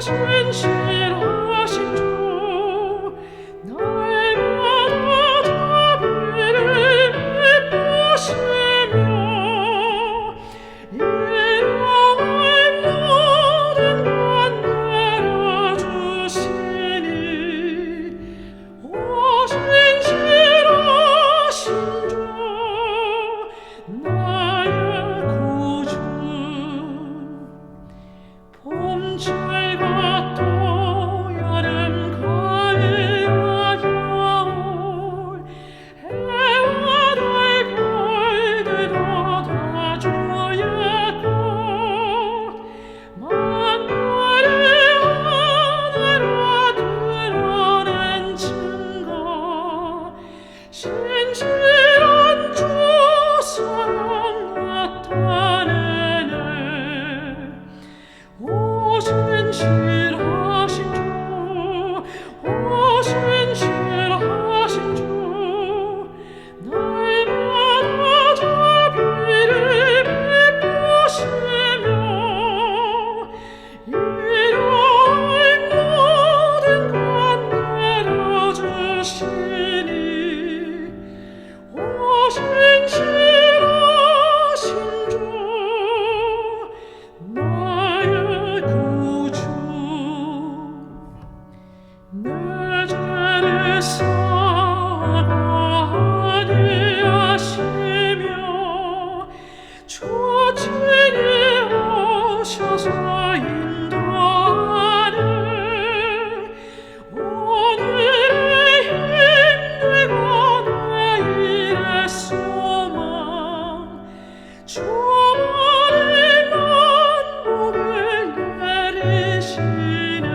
신실하신 주 날마다 자비를 베푸시며 일용할 모든 것 내려주시니 오 신실하신 주 나의 구주 봄철과 또 여름 가을과 겨울 해와 달 별들도 다 주의 것 만물을 하늘로 드러낸 증거 신실한 주 사랑 나타내네 오 신실하신 주 오 신실하신 주 날마다 자비를 베푸시며 일용할 모든 것 내려주시니 오 신실하신 주 나의 구주 내 죄를 사하게 하시며 주 친히 오셔서 인도하네 오늘의 힘들고 내일의 소망 주 안에 만복을 내리시네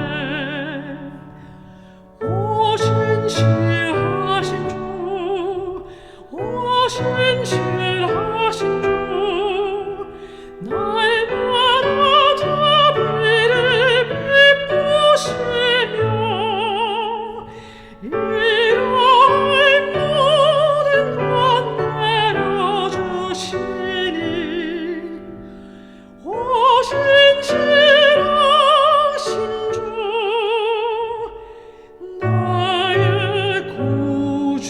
오 신실하신 주 오 신실하신 주 날마다 자비를 베푸시며 일용할 모든 것 내려주시니 오 신실하신 주 나의 구주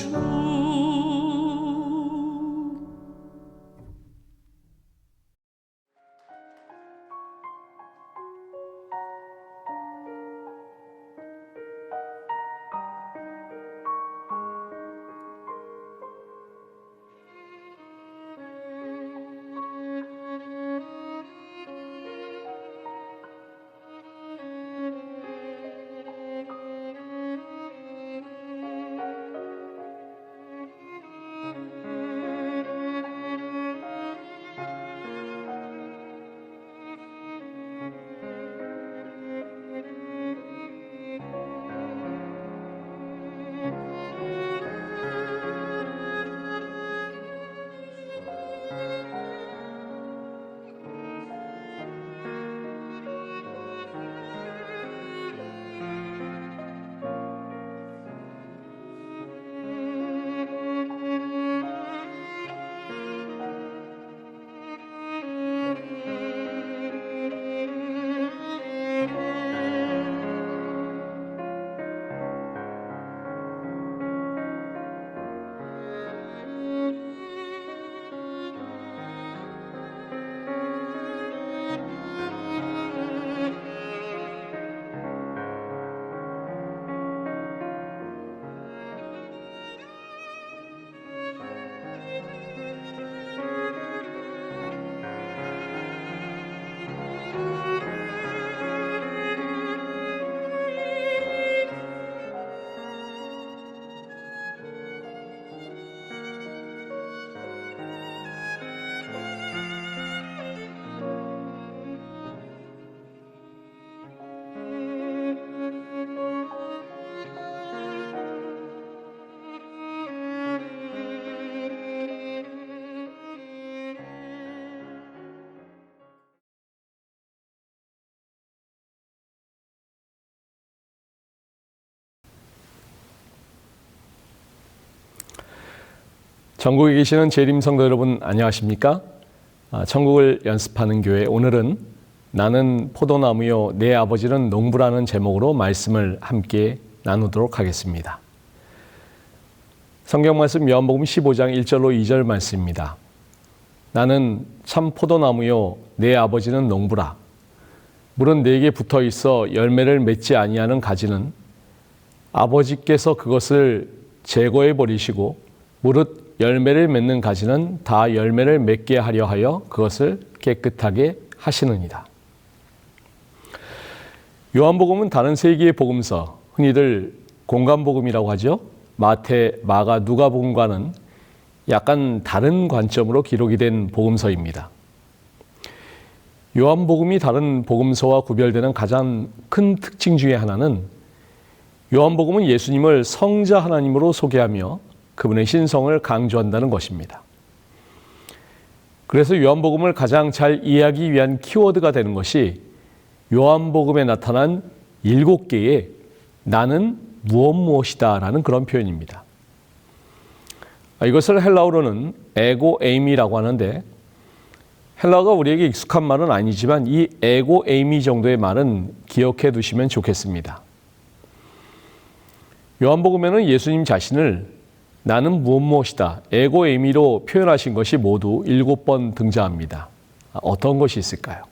전국에 계시는 재림 성도 여러분 안녕하십니까? 천국을 연습하는 교회 오늘은 나는 포도나무요 내 아버지는 농부라는 제목으로 말씀을 함께 나누도록 하겠습니다. 성경 말씀 요한복음 15장 1절로 2절 말씀입니다. 나는 참 포도나무요 내 아버지는 농부라. 물은 내게 붙어 있어 열매를 맺지 아니하는 가지는 아버지께서 그것을 제거해 버리시고 무릇 열매를 맺는 가지는 다 열매를 맺게 하려 하여 그것을 깨끗하게 하시느니라. 요한복음은 다른 세 개의 복음서, 흔히들 공관복음이라고 하죠. 마태, 마가, 누가복음과는 약간 다른 관점으로 기록이 된 복음서입니다. 요한복음이 다른 복음서와 구별되는 가장 큰 특징 중에 하나는 요한복음은 예수님을 성자 하나님으로 소개하며 그분의 신성을 강조한다는 것입니다. 그래서 요한복음을 가장 잘 이해하기 위한 키워드가 되는 것이 요한복음에 나타난 7개의 나는 무엇이다 라는 그런 표현입니다. 이것을 헬라어로는 에고 에이미라고 하는데 헬라어가 우리에게 익숙한 말은 아니지만 이 에고 에이미 정도의 말은 기억해 두시면 좋겠습니다. 요한복음에는 예수님 자신을 나는 무엇이다 에고 에이미로 표현하신 것이 모두 7번 등장합니다. 어떤 것이 있을까요?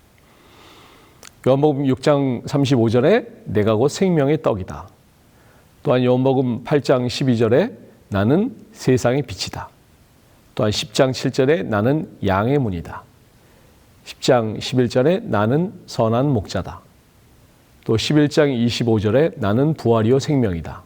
요한복음 6장 35절에 내가 곧 생명의 떡이다. 또한 요한복음 8장 12절에 나는 세상의 빛이다. 또한 10장 7절에 나는 양의 문이다. 10장 11절에 나는 선한 목자다. 또 11장 25절에 나는 부활이요 생명이다.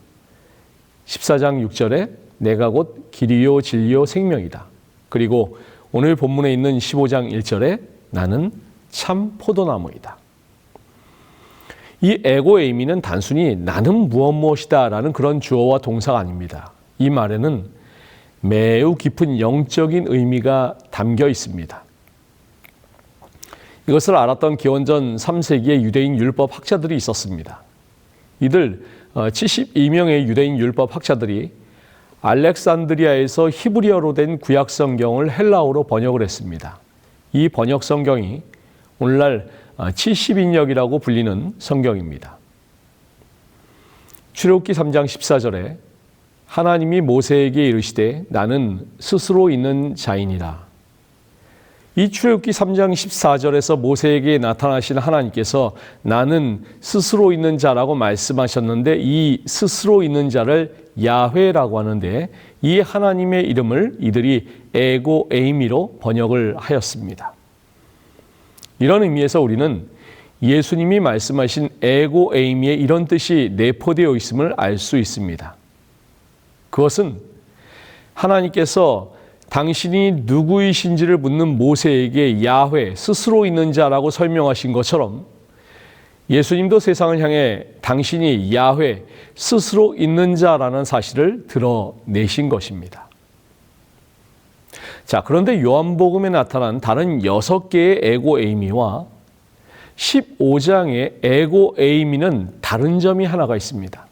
14장 6절에 내가 곧 길이요 진리요 생명이다. 그리고 오늘 본문에 있는 15장 1절에 나는 참 포도나무이다. 이 에고 에이미는 단순히 나는 무엇이다 라는 그런 주어와 동사가 아닙니다. 이 말에는 매우 깊은 영적인 의미가 담겨 있습니다. 이것을 알았던 기원전 3세기의 유대인 율법 학자들이 있었습니다. 이들 72명의 유대인 율법 학자들이 알렉산드리아에서 히브리어로 된 구약 성경을 헬라어로 번역을 했습니다. 이 번역 성경이 오늘날 70인역이라고 불리는 성경입니다. 출애굽기 3장 14절에 하나님이 모세에게 이르시되 나는 스스로 있는 자이니라. 이 출애굽기 3장 14절에서 모세에게 나타나신 하나님께서 나는 스스로 있는 자라고 말씀하셨는데 이 스스로 있는 자를 야훼라고 하는데 이 하나님의 이름을 이들이 에고 에이미로 번역을 하였습니다. 이런 의미에서 우리는 예수님이 말씀하신 에고 에이미의 이런 뜻이 내포되어 있음을 알 수 있습니다. 그것은 하나님께서 당신이 누구이신지를 묻는 모세에게 야훼, 스스로 있는 자라고 설명하신 것처럼 예수님도 세상을 향해 당신이 야훼, 스스로 있는 자라는 사실을 드러내신 것입니다. 자, 그런데 요한복음에 나타난 다른 6개의 에고 에이미와 15장의 에고 에이미는 다른 점이 하나가 있습니다.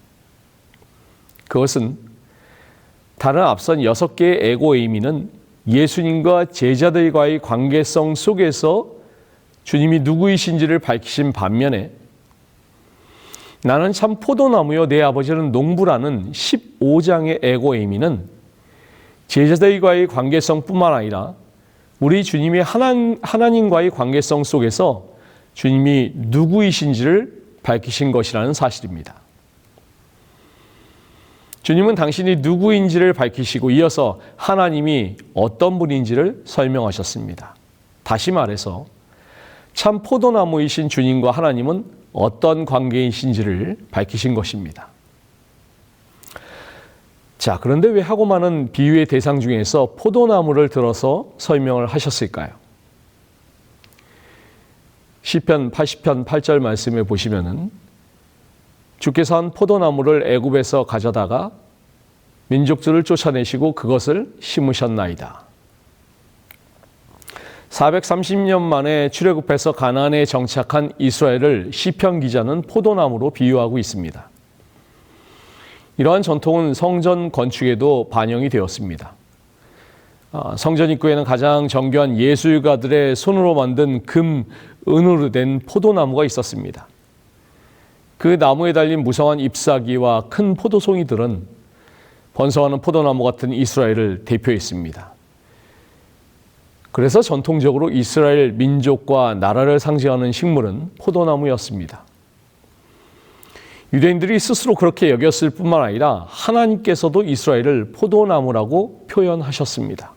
그것은 다른 앞선 6개의 에고 에이미는 예수님과 제자들과의 관계성 속에서 주님이 누구이신지를 밝히신 반면에 나는 참 포도나무요 내 아버지는 농부라는 15장의 에고 에이미는 제자들과의 관계성뿐만 아니라 우리 주님이 하나님과의 관계성 속에서 주님이 누구이신지를 밝히신 것이라는 사실입니다. 주님은 당신이 누구인지를 밝히시고 이어서 하나님이 어떤 분인지를 설명하셨습니다. 다시 말해서 참 포도나무이신 주님과 하나님은 어떤 관계이신지를 밝히신 것입니다. 자, 그런데 왜 하고 많은 비유의 대상 중에서 포도나무를 들어서 설명을 하셨을까요? 시편 80편 8절 말씀에 보시면은 주께서 한 포도나무를 애굽에서 가져다가 민족들을 쫓아내시고 그것을 심으셨나이다. 430년 만에 출애굽해서 가나안에 정착한 이스라엘을 시편 기자는 포도나무로 비유하고 있습니다. 이러한 전통은 성전 건축에도 반영이 되었습니다. 성전 입구에는 가장 정교한 예술가들의 손으로 만든 금, 은으로 된 포도나무가 있었습니다. 그 나무에 달린 무성한 잎사귀와 큰 포도송이들은 번성하는 포도나무 같은 이스라엘을 대표했습니다. 그래서 전통적으로 이스라엘 민족과 나라를 상징하는 식물은 포도나무였습니다. 유대인들이 스스로 그렇게 여겼을 뿐만 아니라 하나님께서도 이스라엘을 포도나무라고 표현하셨습니다.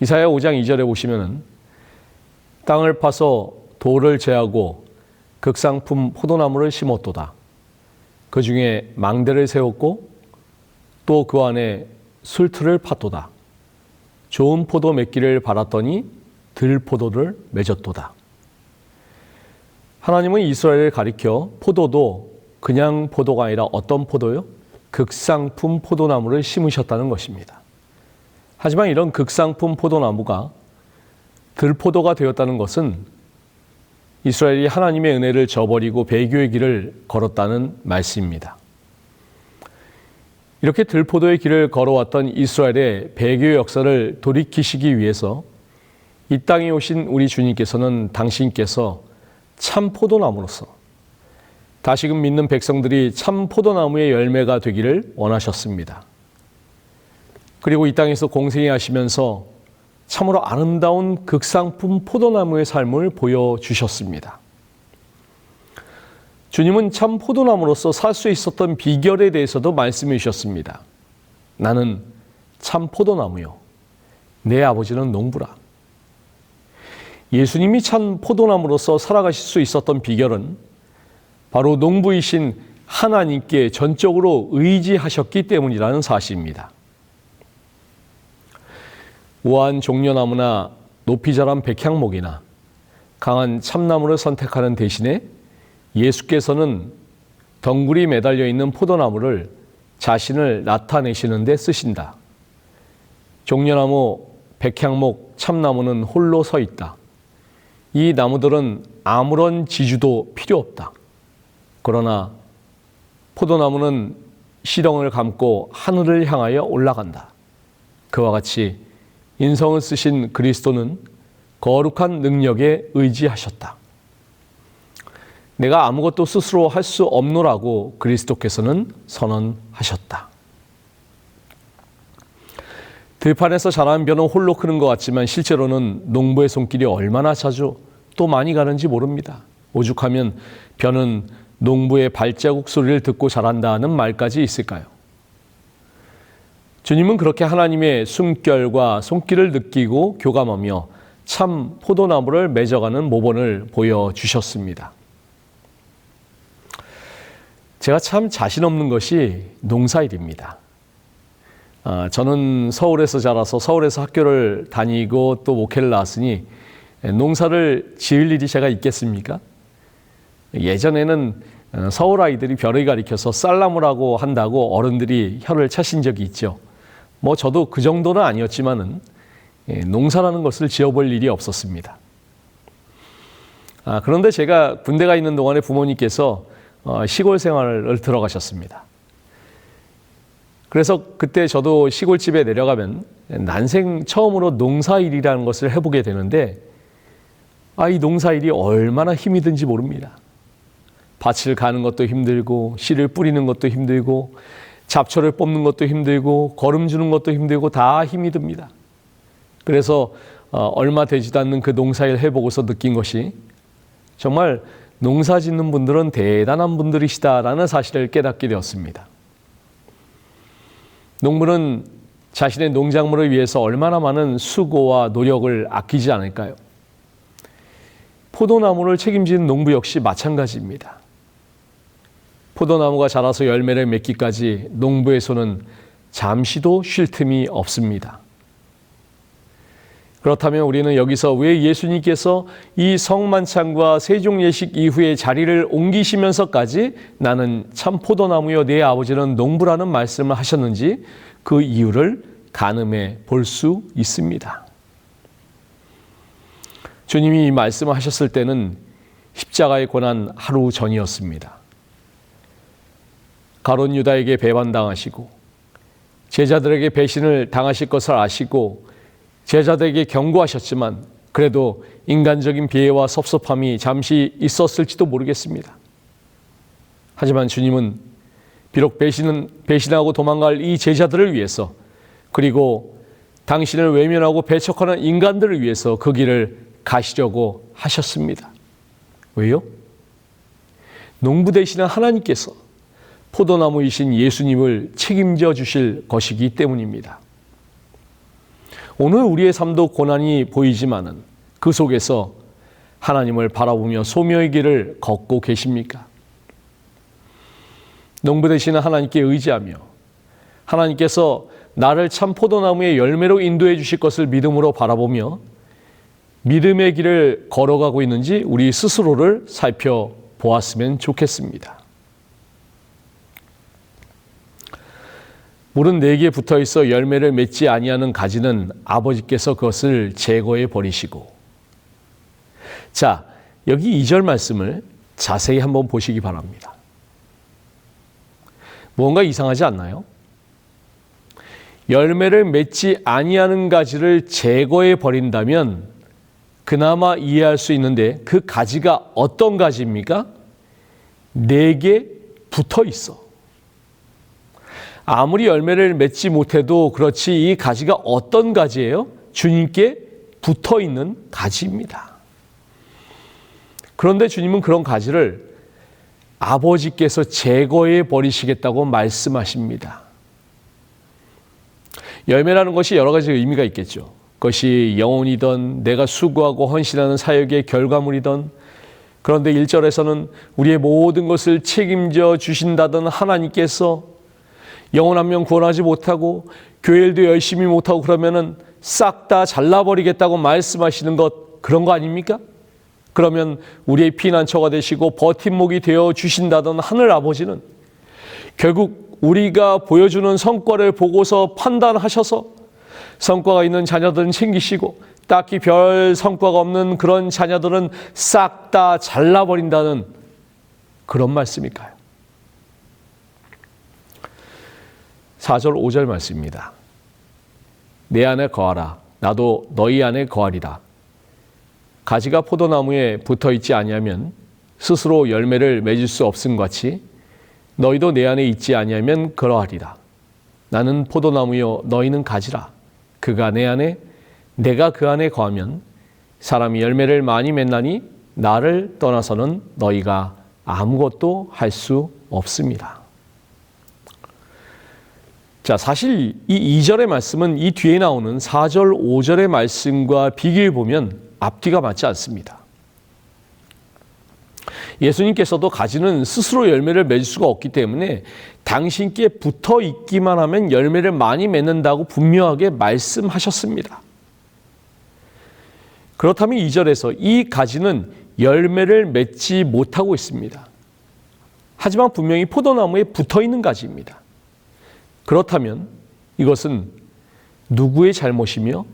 이사야 5장 2절에 보시면은 땅을 파서 돌을 제하고 극상품 포도나무를 심었도다. 그 중에 망대를 세웠고 또 그 안에 술틀을 팠도다. 좋은 포도 맺기를 바랐더니 들포도를 맺었도다. 하나님은 이스라엘을 가리켜 포도도 그냥 포도가 아니라 어떤 포도요? 극상품 포도나무를 심으셨다는 것입니다. 하지만 이런 극상품 포도나무가 들포도가 되었다는 것은 이스라엘이 하나님의 은혜를 저버리고 배교의 길을 걸었다는 말씀입니다. 이렇게 들포도의 길을 걸어왔던 이스라엘의 배교의 역사를 돌이키시기 위해서 이 땅에 오신 우리 주님께서는 당신께서 참 포도나무로서 다시금 믿는 백성들이 참 포도나무의 열매가 되기를 원하셨습니다. 그리고 이 땅에서 공생애 하시면서 참으로 아름다운 극상품 포도나무의 삶을 보여주셨습니다. 주님은 참 포도나무로서 살 수 있었던 비결에 대해서도 말씀해 주셨습니다. 나는 참 포도나무요. 내 아버지는 농부라. 예수님이 참 포도나무로서 살아가실 수 있었던 비결은 바로 농부이신 하나님께 전적으로 의지하셨기 때문이라는 사실입니다. 우아한 종려나무나 높이 자란 백향목이나 강한 참나무를 선택하는 대신에 예수께서는 덩굴이 매달려 있는 포도나무를 자신을 나타내시는 데 쓰신다. 종려나무, 백향목, 참나무는 홀로 서 있다. 이 나무들은 아무런 지주도 필요 없다. 그러나 포도나무는 시렁을 감고 하늘을 향하여 올라간다. 그와 같이 인성을 쓰신 그리스도는 거룩한 능력에 의지하셨다. 내가 아무것도 스스로 할 수 없노라고 그리스도께서는 선언하셨다. 들판에서 자라는 벼는 홀로 크는 것 같지만 실제로는 농부의 손길이 얼마나 자주 또 많이 가는지 모릅니다. 오죽하면 벼는 농부의 발자국 소리를 듣고 자란다는 말까지 있을까요? 주님은 그렇게 하나님의 숨결과 손길을 느끼고 교감하며 참 포도나무를 맺어가는 모본을 보여주셨습니다. 제가 참 자신 없는 것이 농사일입니다. 저는 서울에서 자라서 서울에서 학교를 다니고 또 목회를 나왔으니 농사를 지을 일이 제가 있겠습니까? 예전에는 서울 아이들이 벼를 가리켜서 쌀나무라고 한다고 어른들이 혀를 차신 적이 있죠. 뭐 저도 그 정도는 아니었지만은 농사라는 것을 지어볼 일이 없었습니다. 그런데 제가 군대가 있는 동안에 부모님께서 시골 생활을 들어가셨습니다. 그래서 그때 저도 시골집에 내려가면 난생 처음으로 농사일이라는 것을 해보게 되는데 이 농사일이 얼마나 힘이 든지 모릅니다. 밭을 가는 것도 힘들고 씨를 뿌리는 것도 힘들고 잡초를 뽑는 것도 힘들고 거름 주는 것도 힘들고 다 힘이 듭니다. 그래서 얼마 되지도 않는 그 농사일 해보고서 느낀 것이 정말 농사 짓는 분들은 대단한 분들이시다라는 사실을 깨닫게 되었습니다. 농부는 자신의 농작물을 위해서 얼마나 많은 수고와 노력을 아끼지 않을까요? 포도나무를 책임지는 농부 역시 마찬가지입니다. 포도나무가 자라서 열매를 맺기까지 농부의 손은 잠시도 쉴 틈이 없습니다. 그렇다면 우리는 여기서 왜 예수님께서 이 성만찬과 세종예식 이후에 자리를 옮기시면서까지 나는 참 포도나무여 내 아버지는 농부라는 말씀을 하셨는지 그 이유를 가늠해 볼 수 있습니다. 주님이 이 말씀을 하셨을 때는 십자가의 고난 하루 전이었습니다. 가룟 유다에게 배반당하시고 제자들에게 배신을 당하실 것을 아시고 제자들에게 경고하셨지만 그래도 인간적인 비애와 섭섭함이 잠시 있었을지도 모르겠습니다. 하지만 주님은 비록 배신하고 도망갈 이 제자들을 위해서, 그리고 당신을 외면하고 배척하는 인간들을 위해서 그 길을 가시려고 하셨습니다. 왜요? 농부 되시는 하나님께서 포도나무이신 예수님을 책임져 주실 것이기 때문입니다. 오늘 우리의 삶도 고난이 보이지만은 그 속에서 하나님을 바라보며 소명의 길을 걷고 계십니까? 농부 되시는 하나님께 의지하며 하나님께서 나를 참 포도나무의 열매로 인도해 주실 것을 믿음으로 바라보며 믿음의 길을 걸어가고 있는지 우리 스스로를 살펴보았으면 좋겠습니다. 물은 4개 붙어 있어 열매를 맺지 아니하는 가지는 아버지께서 그것을 제거해 버리시고. 자, 여기 2절 말씀을 자세히 한번 보시기 바랍니다. 뭔가 이상하지 않나요? 열매를 맺지 아니하는 가지를 제거해 버린다면 그나마 이해할 수 있는데, 그 가지가 어떤 가지입니까? 4개 붙어 있어. 아무리 열매를 맺지 못해도 그렇지, 이 가지가 어떤 가지예요? 주님께 붙어 있는 가지입니다. 그런데 주님은 그런 가지를 아버지께서 제거해 버리시겠다고 말씀하십니다. 열매라는 것이 여러 가지 의미가 있겠죠. 그것이 영혼이든 내가 수고하고 헌신하는 사역의 결과물이든, 그런데 1절에서는 우리의 모든 것을 책임져 주신다던 하나님께서 영혼 한 명 구원하지 못하고 교회 일도 열심히 못하고 그러면은 싹 다 잘라버리겠다고 말씀하시는 것, 그런 거 아닙니까? 그러면 우리의 피난처가 되시고 버팀목이 되어 주신다던 하늘 아버지는 결국 우리가 보여주는 성과를 보고서 판단하셔서 성과가 있는 자녀들은 챙기시고 딱히 별 성과가 없는 그런 자녀들은 싹 다 잘라버린다는 그런 말씀일까요? 4절 5절 말씀입니다. 내 안에 거하라. 나도 너희 안에 거하리라. 가지가 포도나무에 붙어있지 아니하면 스스로 열매를 맺을 수 없음 같이 너희도 내 안에 있지 아니하면 그러하리라. 나는 포도나무요 너희는 가지라. 그가 내 안에 내가 그 안에 거하면 사람이 열매를 많이 맺나니 나를 떠나서는 너희가 아무것도 할 수 없습니다. 자, 사실 이 2절의 말씀은 이 뒤에 나오는 4절, 5절의 말씀과 비교해 보면 앞뒤가 맞지 않습니다. 예수님께서도 가지는 스스로 열매를 맺을 수가 없기 때문에 당신께 붙어 있기만 하면 열매를 많이 맺는다고 분명하게 말씀하셨습니다. 그렇다면 2절에서 이 가지는 열매를 맺지 못하고 있습니다. 하지만 분명히 포도나무에 붙어 있는 가지입니다. 그렇다면 이것은 누구의 잘못이며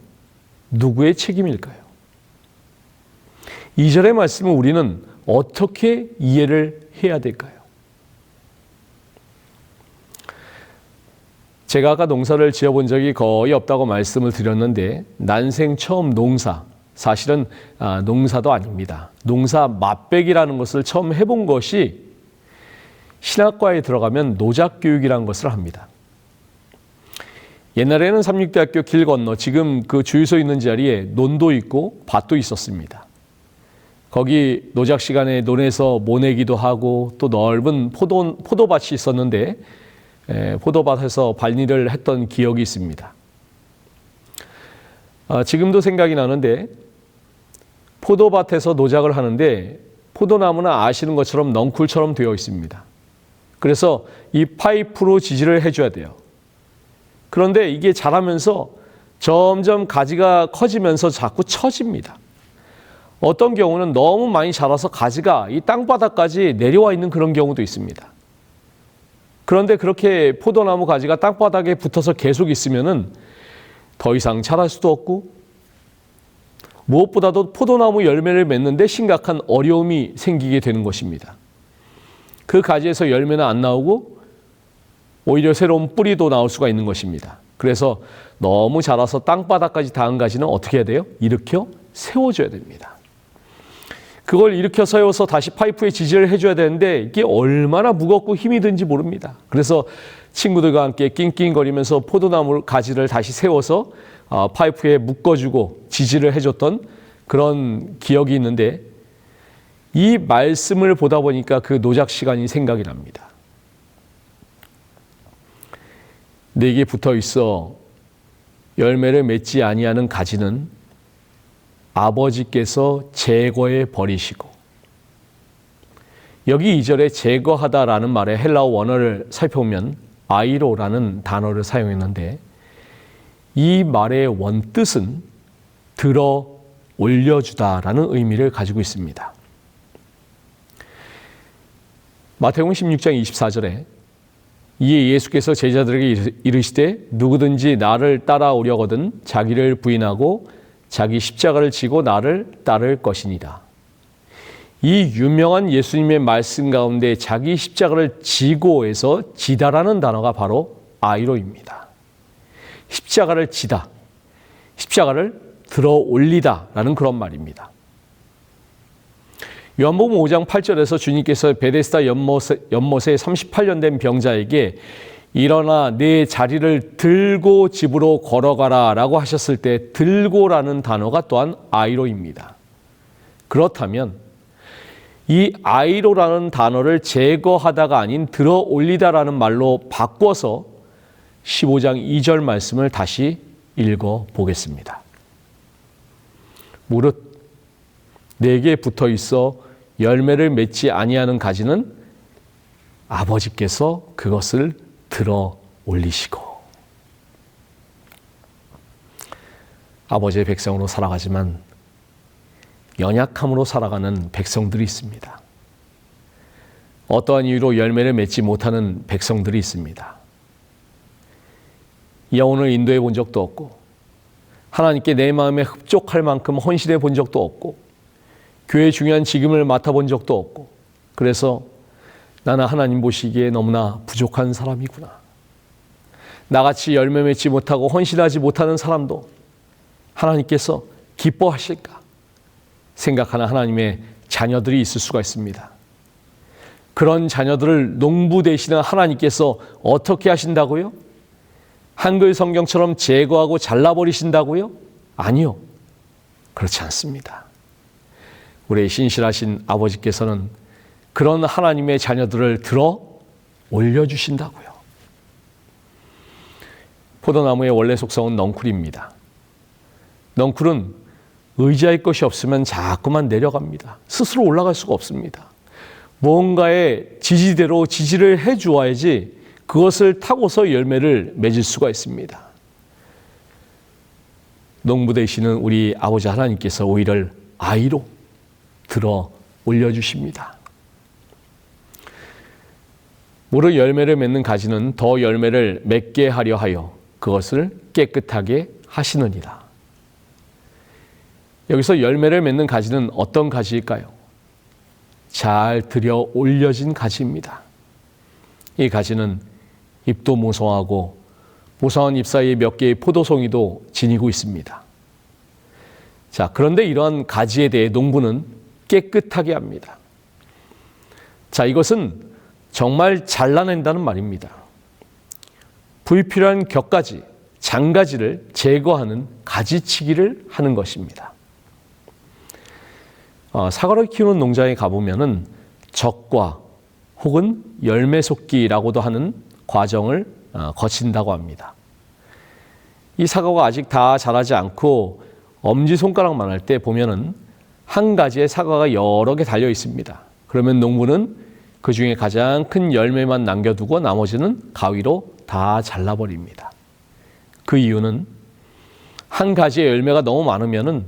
누구의 책임일까요? 2절의 말씀을 우리는 어떻게 이해를 해야 될까요? 제가 아까 농사를 지어본 적이 거의 없다고 말씀을 드렸는데, 난생 처음 농사, 사실은 농사도 아닙니다. 농사 맛배기라는 것을 처음 해본 것이 신학과에 들어가면 노작교육이라는 것을 합니다. 옛날에는 삼육대학교 길 건너 지금 그 주유소 있는 자리에 논도 있고 밭도 있었습니다. 거기 노작 시간에 논에서 모내기도 하고 또 넓은 포도밭이 있었는데 포도밭에서 밭일을 했던 기억이 있습니다. 지금도 생각이 나는데 포도밭에서 노작을 하는데 포도나무는 아시는 것처럼 넝쿨처럼 되어 있습니다. 그래서 이 파이프로 지지를 해줘야 돼요. 그런데 이게 자라면서 점점 가지가 커지면서 자꾸 처집니다. 어떤 경우는 너무 많이 자라서 가지가 이 땅바닥까지 내려와 있는 그런 경우도 있습니다. 그런데 그렇게 포도나무 가지가 땅바닥에 붙어서 계속 있으면은 더 이상 자랄 수도 없고, 무엇보다도 포도나무 열매를 맺는데 심각한 어려움이 생기게 되는 것입니다. 그 가지에서 열매는 안 나오고 오히려 새로운 뿌리도 나올 수가 있는 것입니다. 그래서 너무 자라서 땅바닥까지 닿은 가지는 어떻게 해야 돼요? 일으켜 세워줘야 됩니다. 그걸 일으켜 세워서 다시 파이프에 지지를 해줘야 되는데 이게 얼마나 무겁고 힘이 든지 모릅니다. 그래서 친구들과 함께 낑낑거리면서 포도나무 가지를 다시 세워서 파이프에 묶어주고 지지를 해줬던 그런 기억이 있는데, 이 말씀을 보다 보니까 그 노작 시간이 생각이 납니다. 내게 붙어 있어 열매를 맺지 아니하는 가지는 아버지께서 제거해 버리시고, 여기 2절에 제거하다라는 말의 헬라어 원어를 살펴보면 아이로라는 단어를 사용했는데, 이 말의 원뜻은 들어 올려주다라는 의미를 가지고 있습니다. 마태복음 16장 24절에 이에 예수께서 제자들에게 이르시되 누구든지 나를 따라오려거든 자기를 부인하고 자기 십자가를 지고 나를 따를 것이니라. 이 유명한 예수님의 말씀 가운데 자기 십자가를 지고에서 지다라는 단어가 바로 아이로입니다. 십자가를 지다, 십자가를 들어 올리다라는 그런 말입니다. 요한복음 5장 8절에서 주님께서 베데스다 연못에 38년 된 병자에게 일어나 내 자리를 들고 집으로 걸어가라 라고 하셨을 때 들고라는 단어가 또한 아이로입니다. 그렇다면 이 아이로라는 단어를 제거하다가 아닌 들어 올리다라는 말로 바꿔서 15장 2절 말씀을 다시 읽어 보겠습니다. 무릇 내게 붙어 있어 열매를 맺지 아니하는 가지는 아버지께서 그것을 들어 올리시고. 아버지의 백성으로 살아가지만 연약함으로 살아가는 백성들이 있습니다. 어떠한 이유로 열매를 맺지 못하는 백성들이 있습니다. 영혼을 인도해 본 적도 없고 하나님께 내 마음에 흡족할 만큼 헌신해 본 적도 없고 교회의 중요한 직임을 맡아본 적도 없고, 그래서 나는 하나님 보시기에 너무나 부족한 사람이구나. 나같이 열매 맺지 못하고 헌신하지 못하는 사람도 하나님께서 기뻐하실까 생각하는 하나님의 자녀들이 있을 수가 있습니다. 그런 자녀들을 농부 되시는 하나님께서 어떻게 하신다고요? 한글 성경처럼 제거하고 잘라버리신다고요? 아니요. 그렇지 않습니다. 우리의 신실하신 아버지께서는 그런 하나님의 자녀들을 들어 올려주신다고요. 포도나무의 원래 속성은 넝쿨입니다. 넝쿨은 의지할 것이 없으면 자꾸만 내려갑니다. 스스로 올라갈 수가 없습니다. 뭔가의 지지대로 지지를 해 주어야지 그것을 타고서 열매를 맺을 수가 있습니다. 농부 되시는 우리 아버지 하나님께서 오히려 아이로 들어 올려주십니다. 무릇 열매를 맺는 가지는 더 열매를 맺게 하려 하여 그것을 깨끗하게 하시느니라. 여기서 열매를 맺는 가지는 어떤 가지일까요? 잘 들여 올려진 가지입니다. 이 가지는 잎도 모성하고 모성한 잎 사이에 몇 개의 포도송이도 지니고 있습니다. 자, 그런데 이러한 가지에 대해 농부는 깨끗하게 합니다. 자, 이것은 정말 잘라낸다는 말입니다. 불필요한 격가지, 장가지를 제거하는 가지치기를 하는 것입니다. 사과를 키우는 농장에 가보면은 적과 혹은 열매 속기라고도 하는 과정을 거친다고 합니다. 이 사과가 아직 다 자라지 않고 엄지손가락만 할 때 보면은 한 가지의 사과가 여러 개 달려 있습니다. 그러면 농부는 그 중에 가장 큰 열매만 남겨두고 나머지는 가위로 다 잘라버립니다. 그 이유는 한 가지의 열매가 너무 많으면은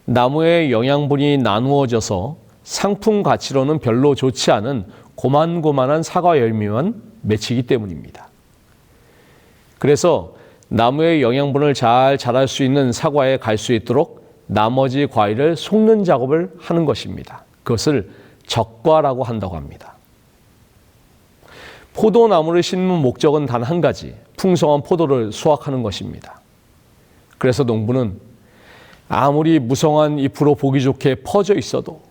나무의 영양분이 나누어져서 상품 가치로는 별로 좋지 않은 고만고만한 사과 열매만 맺히기 때문입니다. 그래서 나무의 영양분을 잘 자랄 수 있는 사과에 갈 수 있도록 나머지 과일을 속는 작업을 하는 것입니다. 그것을 적과라고 한다고 합니다. 포도나무를 심는 목적은 단 한 가지, 풍성한 포도를 수확하는 것입니다. 그래서 농부는 아무리 무성한 잎으로 보기 좋게 퍼져 있어도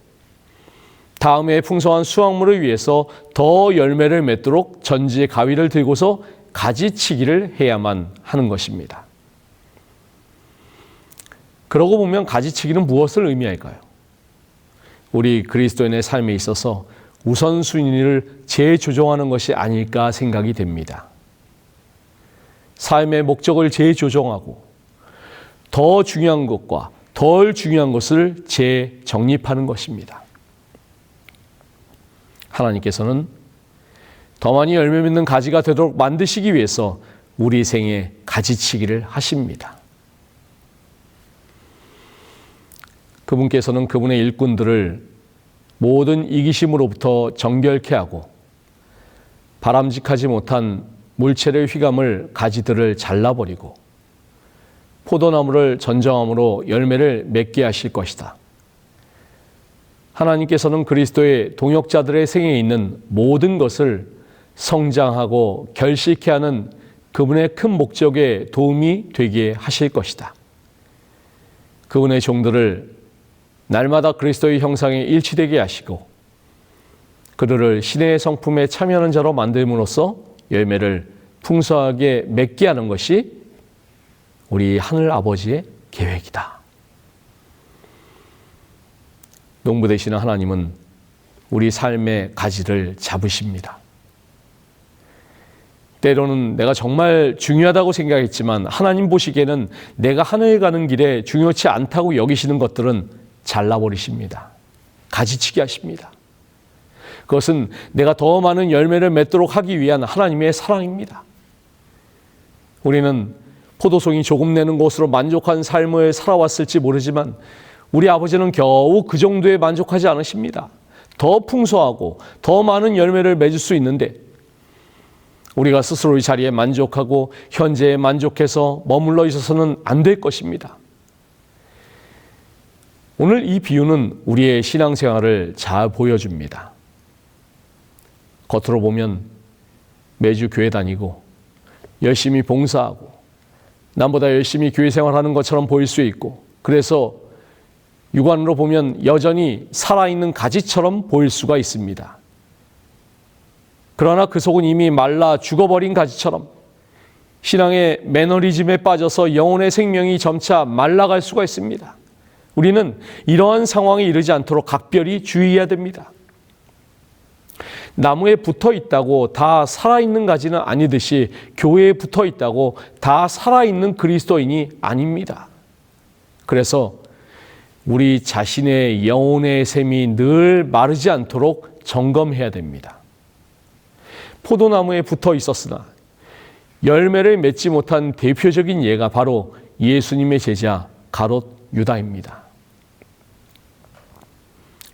다음 해에 풍성한 수확물을 위해서 더 열매를 맺도록 전지의 가위를 들고서 가지치기를 해야만 하는 것입니다. 그러고 보면 가지치기는 무엇을 의미할까요? 우리 그리스도인의 삶에 있어서 우선순위를 재조정하는 것이 아닐까 생각이 됩니다. 삶의 목적을 재조정하고 더 중요한 것과 덜 중요한 것을 재정립하는 것입니다. 하나님께서는 더 많이 열매 맺는 가지가 되도록 만드시기 위해서 우리 생에 가지치기를 하십니다. 그분께서는 그분의 일꾼들을 모든 이기심으로부터 정결케 하고 바람직하지 못한 물체를 휘감을 가지들을 잘라버리고 포도나무를 전정함으로 열매를 맺게 하실 것이다. 하나님께서는 그리스도의 동역자들의 생에 있는 모든 것을 성장하고 결실케 하는 그분의 큰 목적에 도움이 되게 하실 것이다. 그분의 종들을 날마다 그리스도의 형상에 일치되게 하시고 그들을 신의 성품에 참여하는 자로 만듦으로써 열매를 풍성하게 맺게 하는 것이 우리 하늘 아버지의 계획이다. 농부 되시는 하나님은 우리 삶의 가지를 잡으십니다. 때로는 내가 정말 중요하다고 생각했지만 하나님 보시기에는 내가 하늘에 가는 길에 중요치 않다고 여기시는 것들은 잘라버리십니다. 가지치기 하십니다. 그것은 내가 더 많은 열매를 맺도록 하기 위한 하나님의 사랑입니다. 우리는 포도송이 조금 내는 것으로 만족한 삶을 살아왔을지 모르지만 우리 아버지는 겨우 그 정도에 만족하지 않으십니다. 더 풍성하고 더 많은 열매를 맺을 수 있는데 우리가 스스로 이 자리에 만족하고 현재에 만족해서 머물러 있어서는 안 될 것입니다. 오늘 이 비유는 우리의 신앙생활을 잘 보여줍니다. 겉으로 보면 매주 교회 다니고 열심히 봉사하고 남보다 열심히 교회 생활하는 것처럼 보일 수 있고 그래서 육안으로 보면 여전히 살아있는 가지처럼 보일 수가 있습니다. 그러나 그 속은 이미 말라 죽어버린 가지처럼 신앙의 매너리즘에 빠져서 영혼의 생명이 점차 말라갈 수가 있습니다. 우리는 이러한 상황에 이르지 않도록 각별히 주의해야 됩니다. 나무에 붙어 있다고 다 살아있는 가지는 아니듯이 교회에 붙어 있다고 다 살아있는 그리스도인이 아닙니다. 그래서 우리 자신의 영혼의 샘이 늘 마르지 않도록 점검해야 됩니다. 포도나무에 붙어 있었으나 열매를 맺지 못한 대표적인 예가 바로 예수님의 제자 가롯 유다입니다.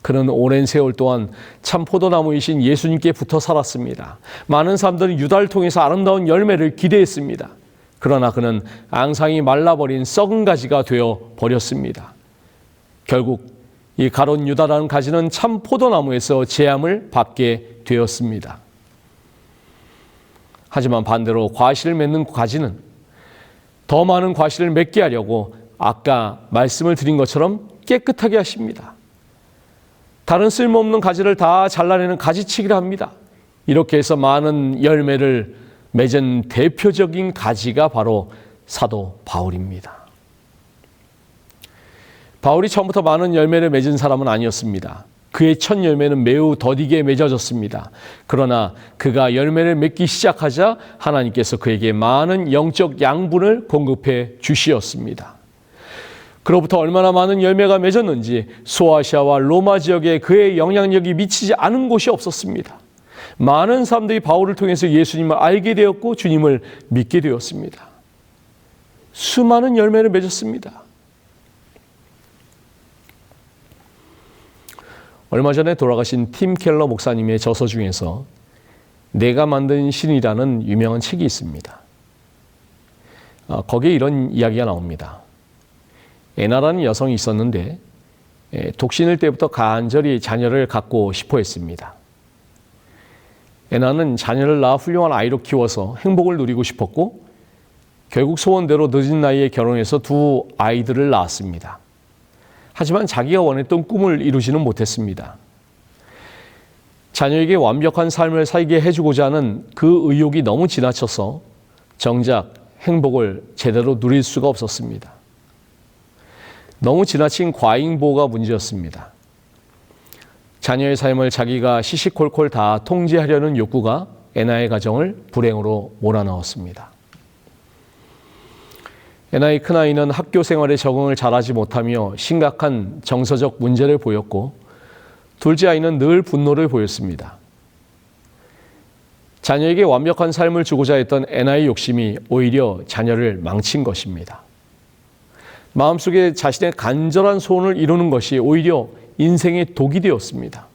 그는 오랜 세월 동안 참 포도나무이신 예수님께 붙어 살았습니다. 많은 사람들은 유다를 통해서 아름다운 열매를 기대했습니다. 그러나 그는 앙상이 말라버린 썩은 가지가 되어 버렸습니다. 결국 이 가롯 유다라는 가지는 참 포도나무에서 제함을 받게 되었습니다. 하지만 반대로 과실을 맺는 가지는 더 많은 과실을 맺게 하려고 아까 말씀을 드린 것처럼 깨끗하게 하십니다. 다른 쓸모없는 가지를 다 잘라내는 가지치기를 합니다. 이렇게 해서 많은 열매를 맺은 대표적인 가지가 바로 사도 바울입니다. 바울이 처음부터 많은 열매를 맺은 사람은 아니었습니다. 그의 첫 열매는 매우 더디게 맺어졌습니다. 그러나 그가 열매를 맺기 시작하자 하나님께서 그에게 많은 영적 양분을 공급해 주시었습니다. 그로부터 얼마나 많은 열매가 맺었는지 소아시아와 로마 지역에 그의 영향력이 미치지 않은 곳이 없었습니다. 많은 사람들이 바울을 통해서 예수님을 알게 되었고 주님을 믿게 되었습니다. 수많은 열매를 맺었습니다. 얼마 전에 돌아가신 팀 켈러 목사님의 저서 중에서 내가 만든 신이라는 유명한 책이 있습니다. 거기에 이런 이야기가 나옵니다. 애나라는 여성이 있었는데 독신일 때부터 간절히 자녀를 갖고 싶어 했습니다. 애나는 자녀를 낳아 훌륭한 아이로 키워서 행복을 누리고 싶었고 결국 소원대로 늦은 나이에 결혼해서 두 아이들을 낳았습니다. 하지만 자기가 원했던 꿈을 이루지는 못했습니다. 자녀에게 완벽한 삶을 살게 해주고자 하는 그 의욕이 너무 지나쳐서 정작 행복을 제대로 누릴 수가 없었습니다. 너무 지나친 과잉보호가 문제였습니다. 자녀의 삶을 자기가 시시콜콜 다 통제하려는 욕구가 에나의 가정을 불행으로 몰아넣었습니다. 에나의 큰아이는 학교 생활에 적응을 잘하지 못하며 심각한 정서적 문제를 보였고, 둘째 아이는 늘 분노를 보였습니다. 자녀에게 완벽한 삶을 주고자 했던 에나의 욕심이 오히려 자녀를 망친 것입니다. 마음속에 자신의 간절한 소원을 이루는 것이 오히려 인생의 독이 되었습니다.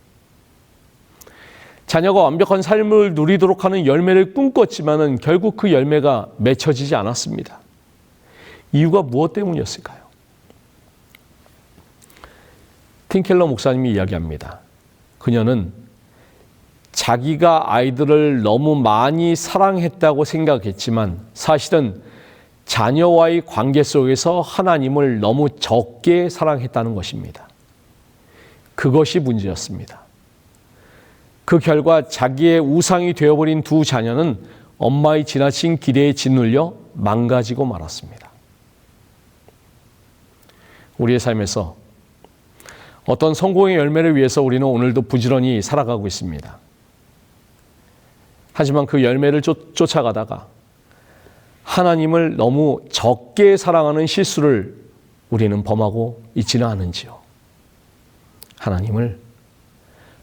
자녀가 완벽한 삶을 누리도록 하는 열매를 꿈꿨지만은 결국 그 열매가 맺혀지지 않았습니다. 이유가 무엇 때문이었을까요? 팀 켈러 목사님이 이야기합니다. 그녀는 자기가 아이들을 너무 많이 사랑했다고 생각했지만 사실은 자녀와의 관계 속에서 하나님을 너무 적게 사랑했다는 것입니다. 그것이 문제였습니다. 그 결과 자기의 우상이 되어버린 두 자녀는 엄마의 지나친 기대에 짓눌려 망가지고 말았습니다. 우리의 삶에서 어떤 성공의 열매를 위해서 우리는 오늘도 부지런히 살아가고 있습니다. 하지만 그 열매를 쫓아가다가 하나님을 너무 적게 사랑하는 실수를 우리는 범하고 있지는 않은지요. 하나님을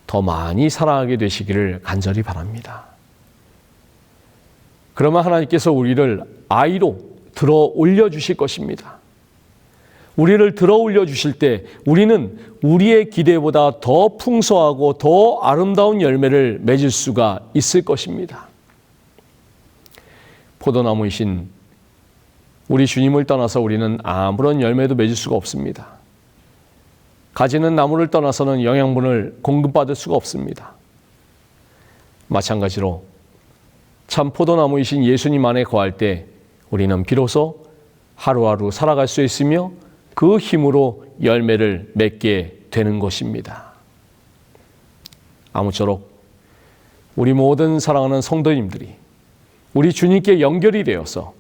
더 많이 사랑하게 되시기를 간절히 바랍니다. 그러면 하나님께서 우리를 아이로 들어 올려주실 것입니다. 우리를 들어 올려주실 때 우리는 우리의 기대보다 더 풍성하고 더 아름다운 열매를 맺을 수가 있을 것입니다. 포도나무이신 우리 주님을 떠나서 우리는 아무런 열매도 맺을 수가 없습니다. 가지는 나무를 떠나서는 영양분을 공급받을 수가 없습니다. 마찬가지로 참 포도나무이신 예수님 안에 거할 때 우리는 비로소 하루하루 살아갈 수 있으며 그 힘으로 열매를 맺게 되는 것입니다. 아무쪼록 우리 모든 사랑하는 성도님들이 우리 주님께 연결이 되어서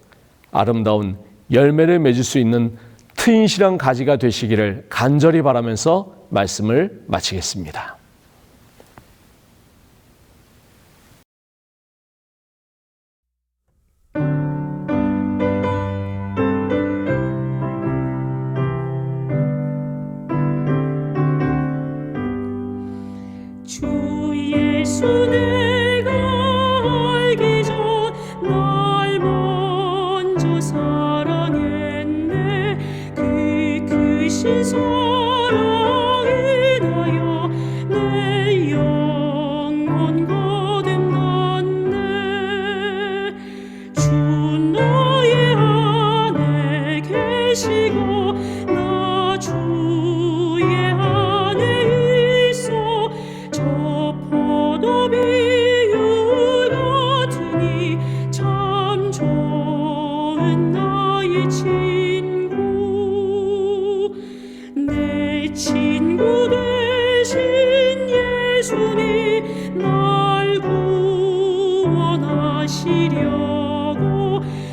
아름다운 열매를 맺을 수 있는 튼실한 가지가 되시기를 간절히 바라면서 말씀을 마치겠습니다. 주 예수 내가 알기 전 날 먼저 사랑했네. 그 크신 사랑에 인하여 내 영혼 거듭났네. 주 너의 안에 계시고 나 주의 안에 있어. 저 포도 비유 같으니 참 좋은 나의 친구. 내 친구 되신 예수님 날 구원하시려고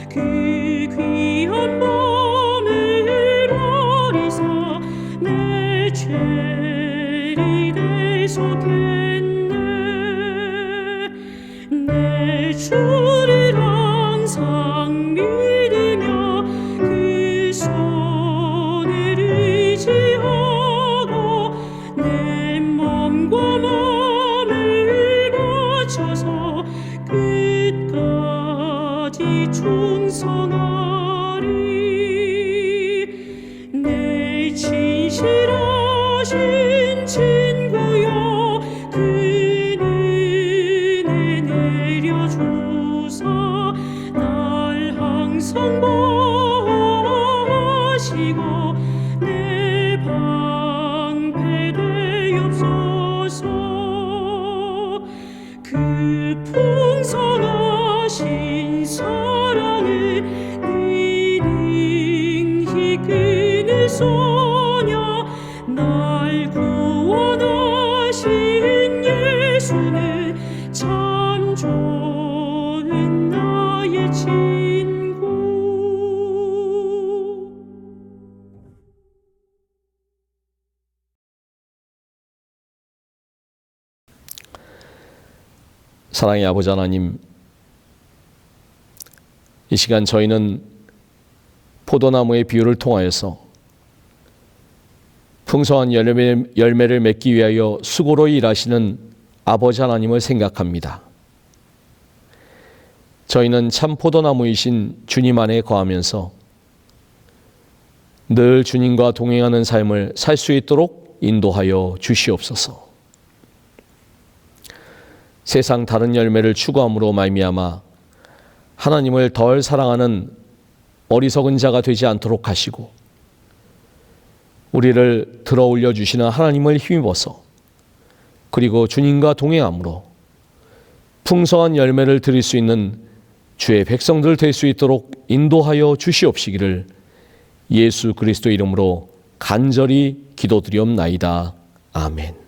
그 귀한 몸을 버리사 내 죄를 대속했네. 내 주를 항상 믿으며 그 손을 의지하고 내 몸과 마음을 바쳐서 끝까지 충성하리. 내 진실하신 친구여 그 은혜 내려주사 날 항상 보호하시고 내 방패 되옵소서. 그 풍성하신 사랑을 능히 끊으소냐. 날 구원하신 예수는 참 좋은 나의 친구. 사랑의 아버지 하나님, 이 시간 저희는 포도나무의 비유를 통하여서 풍성한 열매를 맺기 위하여 수고로 일하시는 아버지 하나님을 생각합니다. 저희는 참 포도나무이신 주님 안에 거하면서 늘 주님과 동행하는 삶을 살 수 있도록 인도하여 주시옵소서. 세상 다른 열매를 추구함으로 말미암아 하나님을 덜 사랑하는 어리석은 자가 되지 않도록 하시고, 우리를 들어 올려 주시는 하나님을 힘입어서 그리고 주님과 동행함으로 풍성한 열매를 드릴 수 있는 주의 백성들 될 수 있도록 인도하여 주시옵시기를 예수 그리스도 이름으로 간절히 기도드리옵나이다. 아멘.